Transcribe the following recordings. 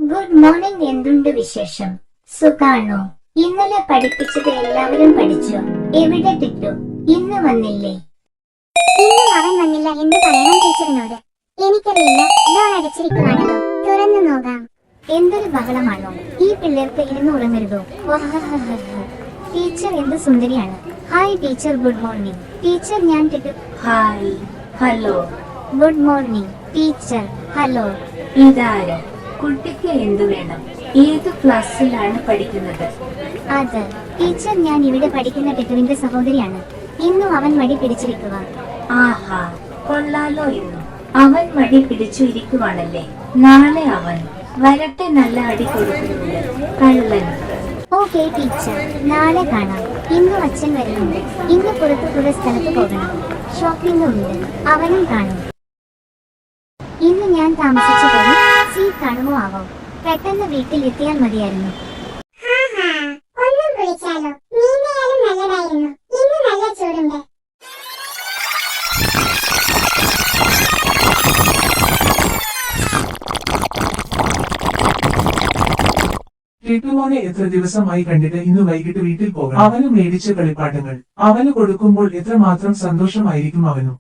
Good morning. എന്തുണ്ട് വിശേഷം? സുഖാണോ? ഇന്നലെ പഠിപ്പിച്ചത് എല്ലാവരും പഠിച്ചോ? എവിടെ ടിറ്റു? ഇന്ന് വന്നില്ലേ? ഇന്നും അവൻ വന്നില്ല എന്ന് പറയണം ടീച്ചറിനോട്. എനിക്കറിയില്ല, ഡോർ അടച്ചിരിക്കുവാണല്ലോ, തുറന്നു നോക്കാം. എന്തൊരു ബഹളമാണോ ഈ പിള്ളേർക്ക്? ഇരുന്ന് ഉറങ്ങരുതോ? ടീച്ചർ എന്ത് സുന്ദരിയാണ്. Hi teacher. Good morning teacher. ഞാൻ Tittu. Hi. Hello. Good morning teacher. Hello. ഇതാര്? കുട്ടിക്ക് എന്തു വേണം? ഏത് ക്ലാസ്സിലാണ് പഠിക്കുന്നത്? അത് ടീച്ചർ, ഞാൻ ഇവിടെ പഠിക്കുന്ന ടിറ്റുവിന്റെ സഹോദരിയാണ്. ഇന്നും അവൻ മടി പിടിച്ചിരിക്കുക. ആഹാ, കൊള്ളാലോ. ഇന്നും അവൻ മടി പിടിച്ചു ഇരിക്കുവാണല്ലേ. നാളെ അവൻ വരട്ടെ, നല്ല അടി കൊടുക്കുന്നുണ്ട് കള്ളൻ. ഓക്കെ ടീച്ചർ, നാളെ കാണാം. ഇന്ന് അച്ഛൻ വരുന്നുണ്ട്. ഇന്ന് പുറത്തു കുറെ സ്ഥലത്ത് പോകണം. ഷോപ്പിംഗ് ഉണ്ട്, അവനും കാണും. ഇന്ന് ഞാൻ താമസിച്ചു പോയി. സീറ്റ് കാണുമോ ആവോ? പെട്ടെന്ന് വീട്ടിൽ എത്തിയാൽ മതിയായിരുന്നു. ഒന്നും വിളിച്ചാലോ? നീന്തയാലും നല്ലതായിരുന്നു. ഇന്ന് നല്ല ചൂടുണ്ട്. ടിറ്റുമോനെ എത്ര ദിവസമായി കണ്ടിട്ട് ഇന്ന് വൈകിട്ട് വീട്ടിൽ പോകണം. അവന് മേടിച്ച കളിപ്പാട്ടങ്ങൾ അവന് കൊടുക്കുമ്പോൾ എത്രമാത്രം സന്തോഷമായിരിക്കും അവനും.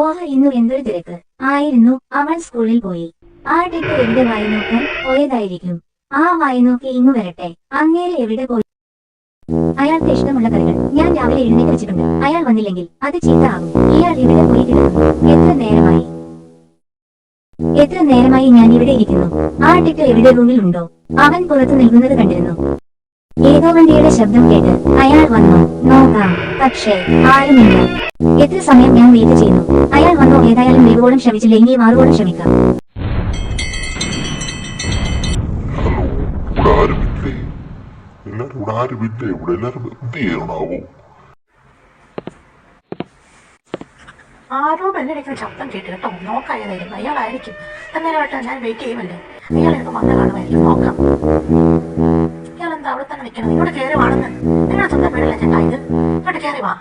ഓഹ, ഇന്നും എന്തൊരു തിരക്ക് ആയിരുന്നു. അവൻ സ്കൂളിൽ പോയി. ആ ടിറ്റു എവിടെ വായി നോക്കാൻ പോയതായിരിക്കും. ആ വായി നോക്കി ഇങ്ങു വരട്ടെ. അങ്ങേരെ എവിടെ പോയി? അയാൾക്ക് ഇഷ്ടമുള്ള കറികൾ ഞാൻ രാവിലെ എഴുന്നേറ്റ് വെച്ചിട്ടുണ്ട്. അയാൾ വന്നില്ലെങ്കിൽ അത് ചീത്ത ആകും. ഇയാൾ ഇവിടെ പോയി കിടക്കുന്നു. എത്ര നേരമായി ഞാൻ ഇവിടെ ഇരിക്കുന്നു. ആ ടിറ്റു എവിടെ? റൂമിൽ ഉണ്ടോ? അവൻ പുറത്തു നിൽക്കുന്നത് കണ്ടിരുന്നു. ഏതോ വണ്ടിയുടെ ശബ്ദം കേട്ട് അയാൾ വന്നു നോക്കാം, പക്ഷേ ആരുമില്ല. എത്ര സമയം ഞാൻ വെയിറ്റ് ചെയ്യുന്നു. അയാൾ വന്നോ? ഏതായാലും വേഗോളം ശ്രമിച്ചില്ല, ഇനി മാറുവോളം ശ്രമിക്കാം. ആരോ ബെല്ലടിക്കുന്ന ശബ്ദം കേട്ട് കേട്ടോ. നോക്കായതായിരുന്നു. അയാളായിരിക്കും. അന്നേരമായിട്ട് ഞാൻ വെയിറ്റ് ചെയ്യുമല്ലേ. അയാളെടുത്ത് വന്ന് കാണുമായിരിക്കും. നോക്കാം. ഇയാളെന്താ അവിടെ തന്നെ നിൽക്കണം? ഇവിടെ കയറി വാണെന്ന് നിങ്ങളുടെ സ്വന്തം വീടല്ലേ ചേട്ടാ ഇത്? ഇങ്ങോട്ട് കയറി വാ.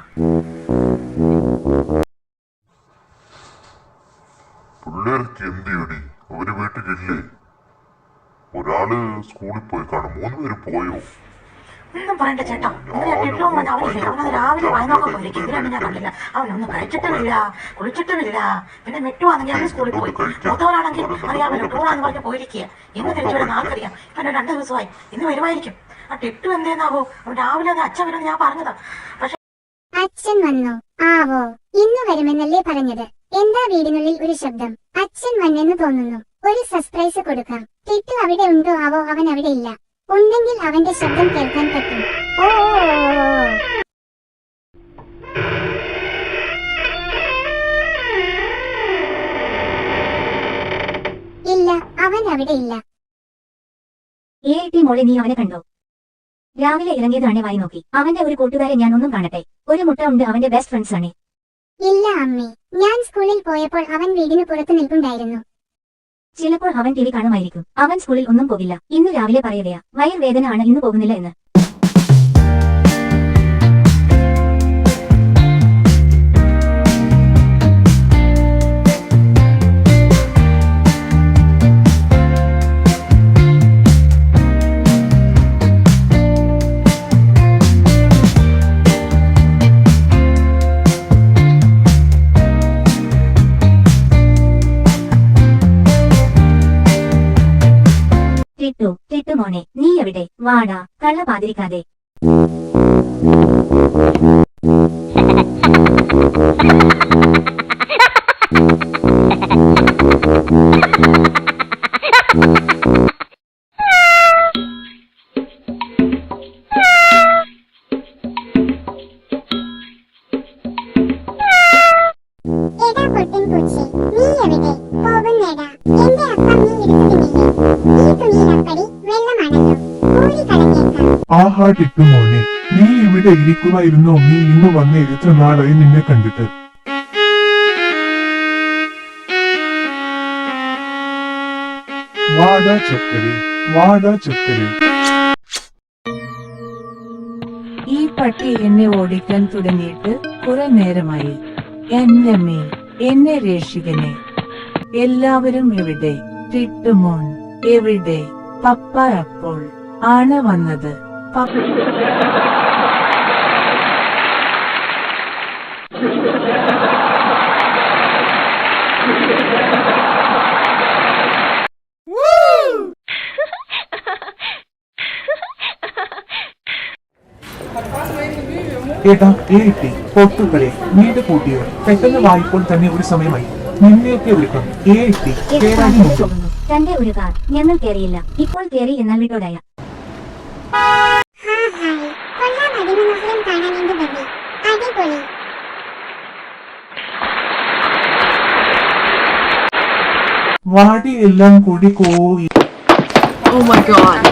പിള്ളേർക്ക് എന്തിയടി? അവര് വീട്ടിലില്ലേ? ഒരാള് സ്കൂളിൽ പോയി കാണും. 3 പേര് പോയോ? ഒന്നും പറയണ്ട ചേട്ടാ. ഇന്ന് ഞാൻ ടിറ്റുവും വന്ന് അവനില്ലേ. അവനത് രാവിലെ വായനോക്കാൻ പോയിരിക്കും. ഇതിനാണ് ഞാൻ കണ്ടില്ല. അവനൊന്നും കഴിച്ചിട്ടുമില്ല, കുളിച്ചിട്ടുമില്ല. പിന്നെ മെട്ടുവാണെങ്കിൽ അവൻ സ്കൂളിൽ പോയി. മൂത്തവനാണെങ്കിൽ അറിയാമല്ലോ, ടൂറാന്ന് പറഞ്ഞ് പോയിരിക്കുക. ഇന്ന് തിരിച്ചു വരുന്ന ആൾക്കറിയാം. ഇപ്പൊ 2 ദിവസമായി. ഇന്ന് വരുമായിരിക്കും. ആ ടിറ്റു എന്തേന്നാവോ? അവൻ രാവിലെ അത് അച്ഛൻ വരുമെന്ന് ഞാൻ പറഞ്ഞതാ. പക്ഷെ അച്ഛൻ വന്നോ? ആവോ, ഇന്ന് വരുമെന്നല്ലേ പറഞ്ഞത്? എന്താ വീടിനുള്ളിൽ ഒരു ശബ്ദം? അച്ഛൻ വന്നെന്ന് തോന്നുന്നു. ഒരു സർപ്രൈസ് കൊടുക്കാം. ടിറ്റു അവിടെ ഉണ്ടോ ആവോ? അവൻ അവിടെ ഇല്ല. ഉണ്ടെങ്കിൽ അവന്റെ ശബ്ദം കേൾക്കാൻ പറ്റും. ഓ, ഇല്ല, അവൻ അവിടെ ഇല്ല. മോളെ, നീ അവനെ കണ്ടോ? രാവിലെ ഇറങ്ങിയതാണ് വായി നോക്കി. അവന്റെ ഒരു കൂട്ടുകാരെ ഞാൻ ഒന്നും കാണട്ടെ. ഒരു മുട്ട ഉണ്ട്, അവന്റെ ബെസ്റ്റ് ഫ്രണ്ട്സ് ആണ്. ഇല്ല അമ്മേ, ഞാൻ സ്കൂളിൽ പോയപ്പോൾ അവൻ വീടിന് പുറത്ത് നിൽപ്പുണ്ടായിരുന്നു. ചിലപ്പോൾ അവൻ ടിവി കാണുമായിരിക്കും. അവൻ സ്കൂളിൽ ഒന്നും പോകില്ല. ഇന്ന് രാവിലെ പറയുകയാ വയർവേദന ആണ്, ഇന്ന് പോകുന്നില്ല എന്ന്. ടിറ്റു മോനെ, നീ എവിടെ? വാടാ, കള്ള പാതിരിക്കാതെ. എടാ പൊട്ടിൻ പൂച്ചേ, നീ എവിടെ പോകുന്നെടാ? എന്റെ അപ്പം നീ എടുത്തിട്ടില്ലേ? ഈ തുണിയിലപ്പടി വെള്ളമാണല്ലോ, ഊരി കളഞ്ഞേക്കാം. ആഹാ ടിറ്റുമോനെ, നീ ഇവിടെ ഇരിക്കുമായിരുന്നോ? നീ ഇന്ന് വന്ന് എത്ര നാളായി നിന്നെ കണ്ടിട്ട്. വാടാ ചക്കരെ, വാടാ ചക്കരെ. ഈ പട്ടി എന്നെ ഓടിക്കാൻ തുടങ്ങിയിട്ട് കുറെ നേരമായി. എന്റെ മേ, എന്നെ രക്ഷിക്കണേ. എല്ലാവരും എവിടെ? ടിട്ടുമോൻ എവിടെ? പപ്പ അപ്പോൾ ആണ് വന്നത്. ഏട്ടാ ഏട്ടി പൊട്ടുകളെ വീട് കൂട്ടിയോ? പെട്ടെന്ന് വായിപ്പോൾ തന്നെ ഒരു സമയമായി. നിന്നെയൊക്കെ വിളിക്കും. ഏട്ടി കേറാടി മുണ്ടോ? തന്റെ ഒരു കാർ ഞങ്ങൾ കേറിയില്ല. ഇപ്പോൾ കേറി എന്നാൽ വിട്ടോടയ. ഹായ് കൊള്ളാം, അതിമനോഹരം കാണാൻ എന്ത് ഭംഗി. അടിപൊളി. വാടി എല്ലാം കൂടി കോയി. Oh my god.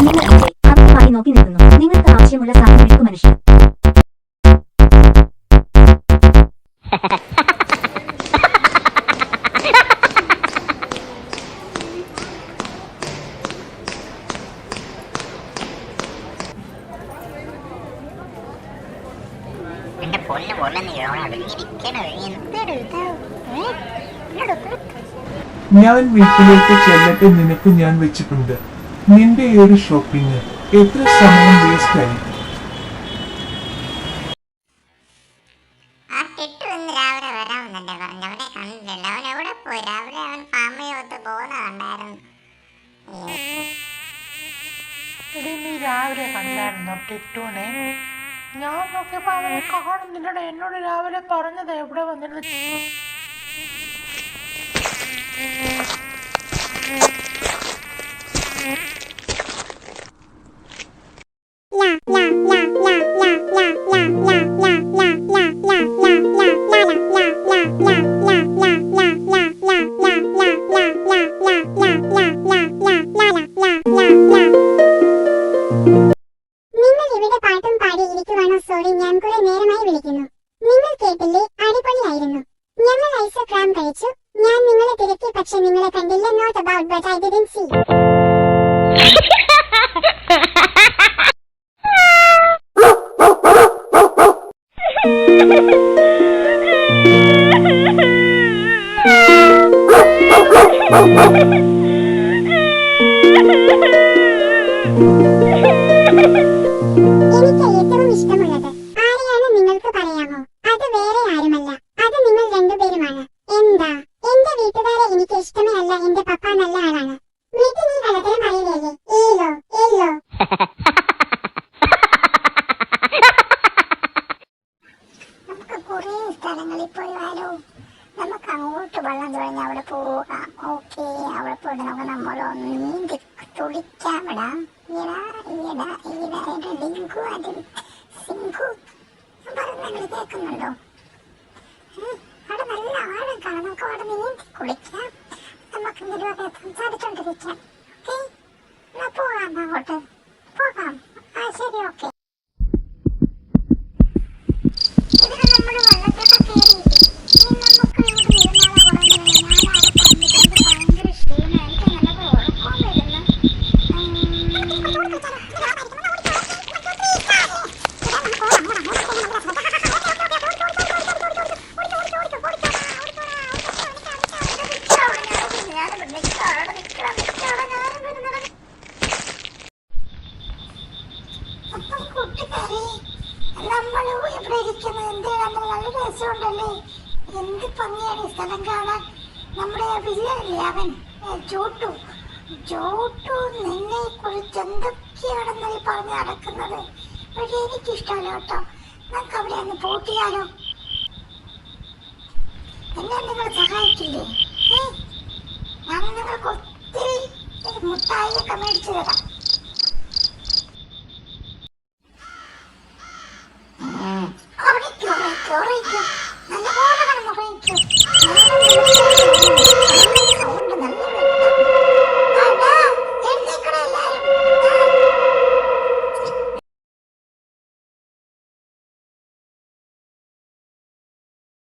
നിങ്ങൾ അർത്ഥമായി നോക്കി നിൽക്കുന്നു. നിങ്ങൾക്ക് ആവശ്യമുള്ള സാധനം എടുക്കും മനുഷ്യൻ. എന്റെ പൊന്നു പോലെ നീ ഇരിക്കണോ? എന്തെടുത്താ ഞാൻ വീട്ടിലേക്ക് ചെല്ലട്ടെ. നിനക്ക് ഞാൻ വെച്ചിട്ടുണ്ട്. നിന്റെ ഈ ഒരു ഷോപ്പിംഗ് എത്ര സമയം വേസ്റ്റ് ആയി. ആ ടിട്ടു ഇന്ന് രാവിലെ വരാമെന്നല്ലേ പറഞ്ഞു. അവനെ കണ്ടില്ല. അവൻ എവിടെ പോയി? രാവിലെ അവൻ ഫാമിലിയൊത്ത് പോകുന്ന കണ്ടായിരുന്നു. എടി നീ രാവിലെ കണ്ടായിരുന്നോ ടിട്ടുവിനെ? ഞാൻ നോക്കിയപ്പോ അവനെ കാണുന്നില്ലട. എന്നോട് രാവിലെ പറഞ്ഞത് എവിടെ വന്നിരുന്നു. നിങ്ങൾ ഇവിടെ പാട്ടും പാടിയിരിക്കുവാണോ? സോറി, ഞാൻ കുറെ നേരമായി വിളിക്കുന്നു. നിങ്ങൾ കേട്ടില്ലേ? അടിപൊളിയായിരുന്നു. ഞങ്ങൾ ഐസ്ക്രീം കഴിച്ചു. ഞാൻ നിങ്ങളെ തിരക്കി, പക്ഷെ നിങ്ങളെ കണ്ടില്ല. Not about but I didn't see. എനിക്ക് ഏറ്റവും ഇഷ്ടമുള്ളത് ആരെയാണ് നിങ്ങൾക്ക് പറയാമോ? അത് വേറെ ആരുമല്ല, അത് നിങ്ങൾ രണ്ടുപേരുമാണ്. എന്താ? എന്റെ വീട്ടുകാരെ എനിക്ക് ഇഷ്ടമേ അല്ല. എന്റെ പപ്പ നല്ല ആളാണ്. വീട്ടിൽ നീ കള്ളത്തരം പറയില്ലേ? ഏലോ ഏലോ. നമുക്ക് കുറേ സ്ഥലങ്ങളിൽ പോയാലോ? നമുക്ക് അങ്ങോട്ട് വെള്ളം തുഴഞ്ഞ് അവിടെ പോകാം. ഓക്കെ, അവിടെ പോയിട്ട് നമുക്ക് നമ്മളൊന്ന് നീന്തി തുടിക്കാൻ വിടാം. ഡിങ്കു അത് സിങ്കു പറഞ്ഞങ്ങൾ കേൾക്കുന്നുണ്ടോ? അവിടെ നല്ല ആഴം കാണാം. നമുക്ക് അവിടെ നീന്തി കുളിക്കാം. നമുക്ക് എന്തെങ്കിലുമൊക്കെ സംസാരിച്ചോണ്ടിരിക്കാം. ഓക്കെ, എന്നാ പോകാം, അങ്ങോട്ട് പോകാം. ആ ശരി, ഓക്കെ. ഇതിന് നമ്മൾ വെള്ളത്തൊക്കെ കയറിയില്ലേ? ഇനി നമുക്ക് ഇവിടെ നീന്താതെ കുറേ ഞാൻ അവിടെ കണ്ടിട്ടുണ്ട്. ഭയങ്കര ക്ഷീണം. എനിക്ക് നല്ലത് ഉറക്കം വരുന്നു. എന്ത് ഭംഗിയാണ് ഈ സ്ഥലം കാണാൻ. നമ്മുടെ വില്ലല്ലേ അവൻ ചോട്ടു. നിന്നെ കുറിച്ച് എന്തൊക്കെയാണെന്ന് പറഞ്ഞ് നടക്കുന്നത്. പക്ഷെ എനിക്കിഷ്ടമല്ല കേട്ടോ. നമുക്ക് അവിടെ ഒന്ന് പോട്ടിയാലോ? എന്നെ നിങ്ങൾ സഹായിക്കില്ലേ? ഞാൻ നിങ്ങൾക്ക് ഒത്തിരി മുട്ടായിയൊക്കെ മേടിച്ചു തരാം. ചോറ് കഴിക്കും